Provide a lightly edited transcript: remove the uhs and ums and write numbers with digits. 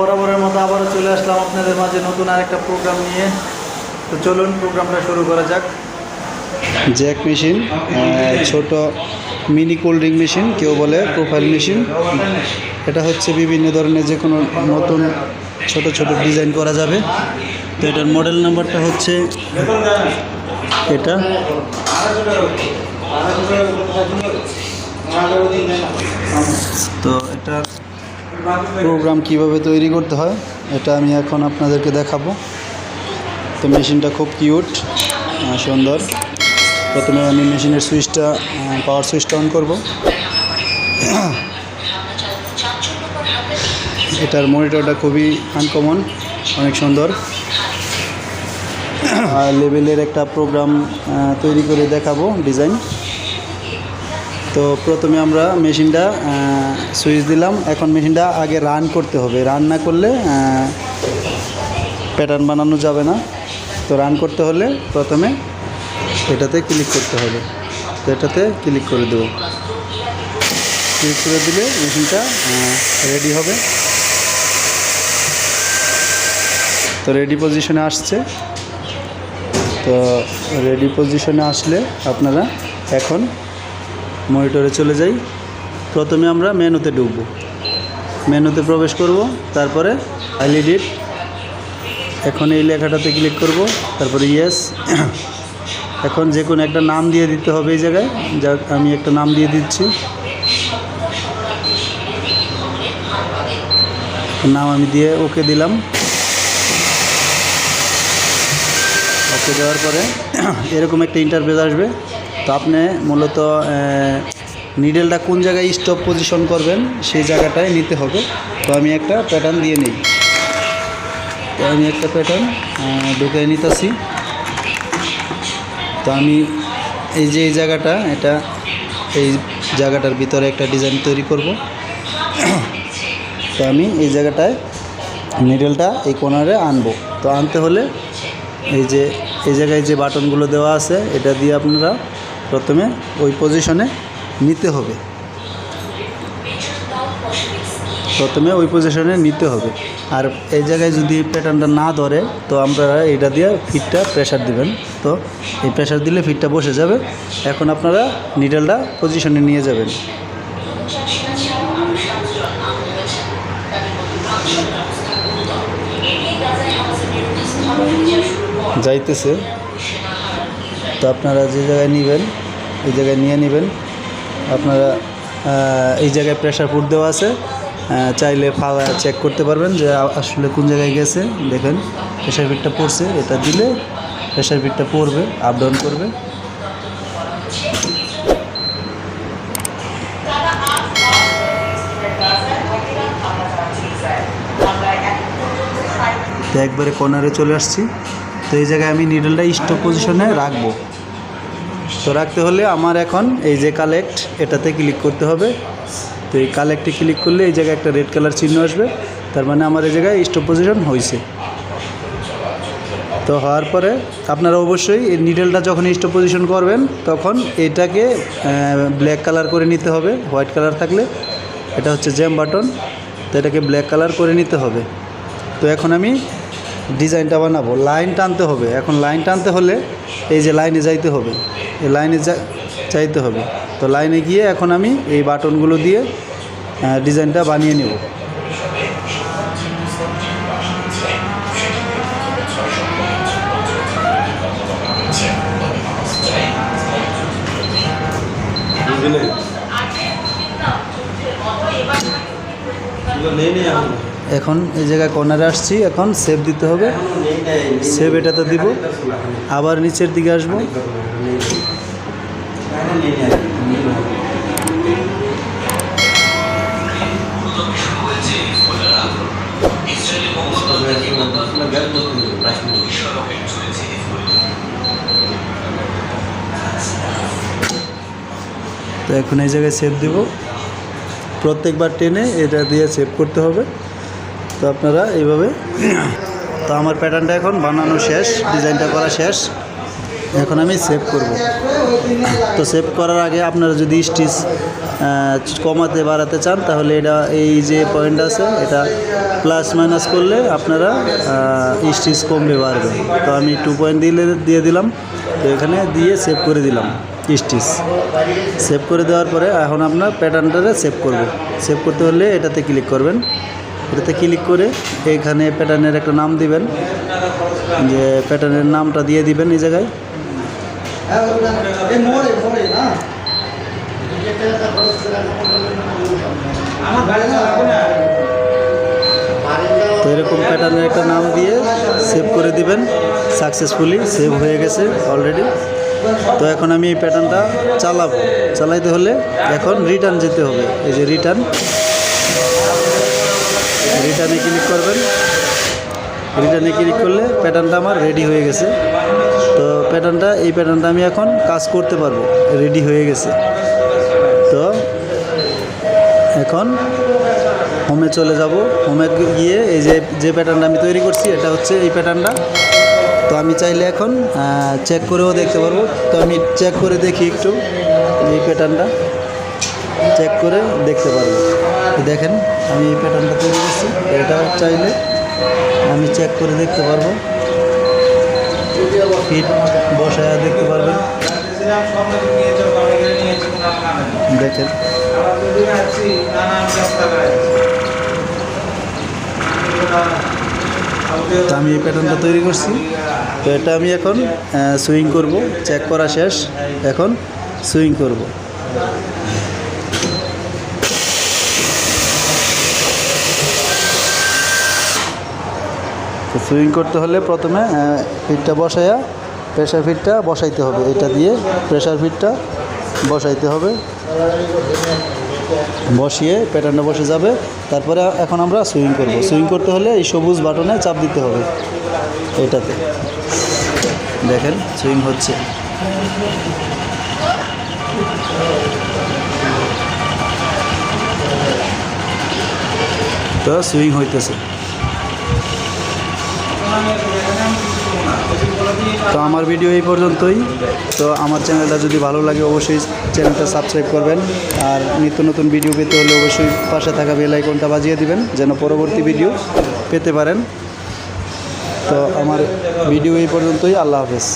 বরাবরের মতো আবারও চলে আসলাম আপনাদের মাঝে নতুন আরেকটা প্রোগ্রাম নিয়ে। তো চলুন প্রোগ্রামটা শুরু করা যাক। জ্যাক মেশিন, ছোট মিনি কোল্ড ড্রিঙ্ক মেশিন, কেউ বলে প্রোফাইল মেশিন। এটা হচ্ছে বিভিন্ন ধরনের যে কোনো নতুন ছোট ছোট ডিজাইন করা যাবে। তো এটার মডেল নাম্বারটা হচ্ছে এটা। তো এটা প্রোগ্রাম কিভাবে তৈরি করতে হয় এটা আমি এখন আপনাদেরকে দেখাবো। তো মেশিনটা খুব কিউট, সুন্দর। প্রথমে আমি মেশিনের সুইচটা, পাওয়ার সুইচটা অন করব। এটার মনিটরটা খুবই আনকমন, অনেক সুন্দর। লেভেলের একটা প্রোগ্রাম তৈরি করে দেখাবো, ডিজাইন। তো প্রথমে আমরা মেশিনটা সুইচ দিলাম। এখন মেশিনটা আগে রান করতে হবে, রান না করলে প্যাটার্ন বানানো যাবে না। তো রান করতে হলে প্রথমে এটাতে ক্লিক করতে হবে। তো এটাতে ক্লিক করে দেব। ক্লিক করে দিলে মেশিনটা রেডি হবে। তো রেডি পজিশনে আসছে। তো রেডি পজিশনে আসলে আপনারা এখন মনিটরে চলে যাই। প্রথমে আমরা মেনুতে ঢুকব, মেনুতে প্রবেশ করব, তারপরে এডিট। এখন এই লেখাটাতে ক্লিক করব, তারপরে ইয়েস। এখন যে কোনো একটা নাম দিয়ে দিতে হবে এই জায়গায়। যা আমি একটা নাম দিয়ে দিচ্ছি, নাম আমি দিয়ে ওকে দিলাম। ওকে দেওয়ার পরে এরকম একটা ইন্টারফেস আসবে। তো আপনি মূলত নিডেলটা কোন জায়গায় স্টপ পজিশন করবেন সেই জায়গাটায় নিতে হবে। তো আমি একটা প্যাটার্ন দিয়ে নিই। তো আমি একটা প্যাটার্ন ঢুকিয়ে নিতেছি। তো আমি এই যে এই জায়গাটা, এই জায়গাটার ভিতরে একটা ডিজাইন তৈরি করব। তো আমি এই জায়গাটায় নিডেলটা এই কর্নারে আনবো। তো আনতে হলে এই জায়গায় যে বাটনগুলো দেওয়া আছে এটা দিয়ে আপনারা প্রথমে ওই পজিশনে নিতে হবে। আর এই জায়গায় যদি প্যাটার্নটা না ধরে তো আপনারা এটা দিয়ে ফিটটা প্রেশার দিবেন। তো এই প্রেশার দিলে ফিটটা বসে যাবে। এখন আপনারা নিডেলটা পজিশনে নিয়ে যাবেন। যাইতেছে। তো আপনারা যে জায়গায় নেবেন এই জায়গায় নিয়ে নেবেন। আপনারা এই জায়গায় প্রেশার ফুট দেওয়া আছে, চাইলে চেক করতে পারবেন যে আসলে কোন জায়গায় গেছে। দেখেন প্রেশার ফিটটা পড়ছে, এটা দিলে প্রেশার ফিটটা পড়বে, আপ ডাউন করবে। তো একবারে কর্নারে চলে আসছি। তো এই জায়গায় আমি নিডলটা স্টপ পজিশনে রাখবো। তো রাখতে হলে আমার এখন এই যে কালেক্ট, এটাতে ক্লিক করতে হবে। তো এই কালেক্টে ক্লিক করলে এই জায়গায় একটা রেড কালার চিহ্ন আসবে, তার মানে আমার এই জায়গায় স্টপ পজিশন হয়েছে। তো হওয়ার পরে আপনারা অবশ্যই এই নিডলটা যখন স্টপ পজিশন করবেন তখন এটাকে ব্ল্যাক কালার করে নিতে হবে। হোয়াইট কালার থাকলে এটা হচ্ছে জ্যাম বাটন, তো এটাকে ব্ল্যাক কালার করে নিতে হবে। তো এখন আমি ডিজাইনটা বানাবো, লাইন টানতে হবে। এখন লাইন টানতে হলে এই যে লাইনে যাইতে হবে, এই লাইনে চাইতে হবে। তো লাইনে গিয়ে এখন আমি এই বাটনগুলো দিয়ে ডিজাইনটা বানিয়ে নেব। এখন এই জায়গায় কর্নারে আসছি, এখন সেভ দিতে হবে। সেভ এটাতে দিব, আবার নিচের দিকে আসবো। তো এখন এই জায়গায় সেভ দিব। প্রত্যেকবার টেনে এটা দিয়ে সেভ করতে হবে। তো আপনারা এইভাবে। তো আমার প্যাটার্নটা এখন বানানো শেষ, ডিজাইনটা করা শেষ। এখন আমি সেভ করব। তো সেভ করার আগে আপনারা যদি স্টিচ কমাতে বাড়াতে চান তাহলে এটা এই যে পয়েন্ট আছে এটা প্লাস মাইনাস করলে আপনারা স্টিচ কমবে বাড়বে। তো আমি 2 পয়েন্ট দিয়ে দিলাম। তো এখানে দিয়ে সেভ করে দিলাম স্টিচ। সেভ করে দেওয়ার পরে এখন আপনার প্যাটার্নটা সেভ করব। সেভ করতে হলে এটাতে ক্লিক করবেন। এটাতে ক্লিক করে এইখানে প্যাটার্নের একটা নাম দিবেন, যে প্যাটার্নের নামটা দিয়ে দিবেন এই জায়গায়। তো এরকম প্যাটার্নের একটা নাম দিয়ে সেভ করে দিবেন। সাকসেসফুলি সেভ হয়ে গেছে অলরেডি। তো এখন আমি এই প্যাটার্নটা চালাইতে হলে এখন রিটার্ন যেতে হবে। এই যে রিটার্নে ক্লিক করবেন। রিটার্নে ক্লিক করলে প্যাটার্নটা আমার রেডি হয়ে গেছে। তো এই প্যাটার্নটা আমি এখন কাজ করতে পারবো, রেডি হয়ে গেছে। তো এখন হোমে চলে যাব। হোমে গিয়ে এই যে প্যাটার্নটা আমি তৈরি করছি এটা হচ্ছে এই প্যাটার্নটা। তো আমি চাইলে এখন চেক করেও দেখতে পারবো। তো আমি চেক করে দেখি একটু এই প্যাটার্নটা চেক করে দেখতে পারবো। দেখেন আমি এই প্যাটার্নটা তৈরি করছি, এটা চাইলে আমি চেক করে দেখতে পারবো। ফিট বসায় দেখতে পারবেন। দেখেন তো আমি এই প্যাটার্নটা তৈরি করছি। তো এটা আমি এখন সুইং করব। চেক করা শেষ, এখন সুইং করব। তো সুইং করতে হলে প্রথমে ফিটটা বসাইয়া প্রেশার ফিটটা বসাইতে হবে। এটা দিয়ে প্রেশার ফিটটা বসাইতে হবে, বসিয়ে প্যাটার্নটা বসে যাবে। তারপরে এখন আমরা সুইং করব। সুইং করতে হলে এই সবুজ বাটনে চাপ দিতে হবে। এটাতে দেখেন সুইং হচ্ছে। তো সুইং হইতেছে। তো আমার ভিডিও এই পর্যন্তই। তো আমার চ্যানেলটা যদি ভালো লাগে অবশ্যই চ্যানেলটা সাবস্ক্রাইব করবেন। আর নিত্য নতুন ভিডিও পেতে হলে অবশ্যই পাশে থাকা বেল আইকনটা বাজিয়ে দিবেন যেন পরবর্তী ভিডিও পেতে পারেন। তো আমার ভিডিও এই পর্যন্তই। আল্লাহ হাফেজ।